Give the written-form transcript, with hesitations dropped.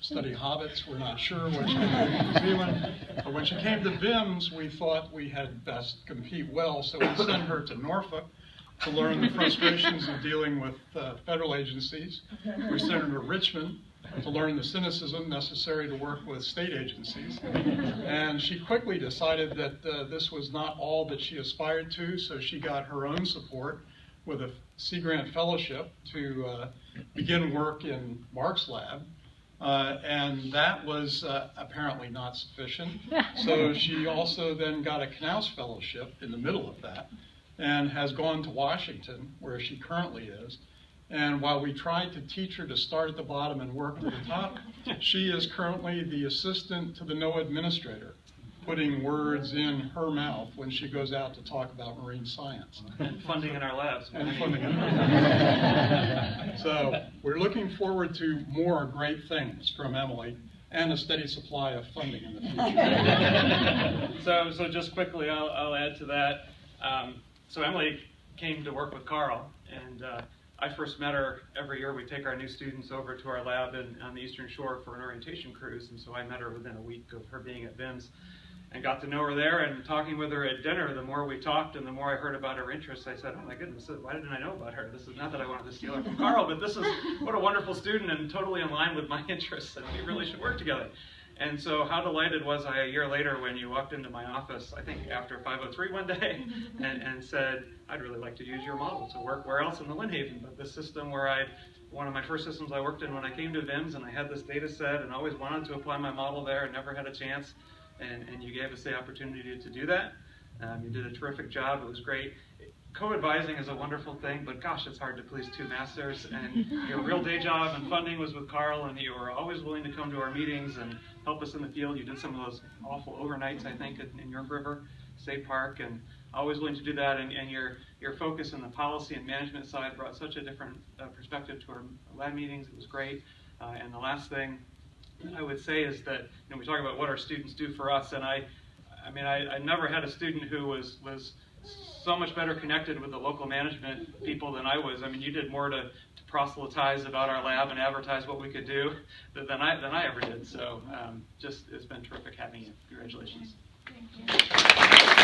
study hobbits. We're not sure what she was doing in New Zealand. But when she came to Vims, we thought we had best compete well, so we sent her to Norfolk to learn the frustrations of dealing with federal agencies. We sent her to Richmond to learn the cynicism necessary to work with state agencies. And she quickly decided that this was not all that she aspired to, so she got her own support with a Sea Grant Fellowship to begin work in Mark's lab. And that was apparently not sufficient. So she also then got a Knaus Fellowship in the middle of that and has gone to Washington, where she currently is. And while we tried to teach her to start at the bottom and work to the top, she is currently the assistant to the NOAA administrator, putting words in her mouth when she goes out to talk about marine science. And funding in our labs. And funding in our labs. So we're looking forward to more great things from Emily and a steady supply of funding in the future. So just quickly, I'll add to that. So Emily came to work with Carl, and I first met her. Every year we take our new students over to our lab on the Eastern Shore for an orientation cruise, and so I met her within a week of her being at Vims and got to know her there. And talking with her at dinner, the more we talked and the more I heard about her interests, I said, oh my goodness, why didn't I know about her? This is not that I wanted to steal her from Carl, but this is what a wonderful student and totally in line with my interests, and we really should work together. And so how delighted was I a year later when you walked into my office, I think after 503 one day, and said, I'd really like to use your model to work where else in the Lynn Haven, but this system where one of my first systems I worked in when I came to Vims, and I had this data set and always wanted to apply my model there and never had a chance, and you gave us the opportunity to do that. You did a terrific job. It was great. Co-advising is a wonderful thing, but gosh, it's hard to please two masters. And your real day job and funding was with Carl, and you were always willing to come to our meetings and help us in the field. You did some of those awful overnights, I think, in York River State Park, and always willing to do that. And your focus on the policy and management side brought such a different perspective to our lab meetings. It was great. And the last thing I would say is that we talk about what our students do for us, and I never had a student who was so much better connected with the local management people than I was. I mean, you did more to proselytize about our lab and advertise what we could do than I ever did. So just it's been terrific having you. Congratulations. Thank you.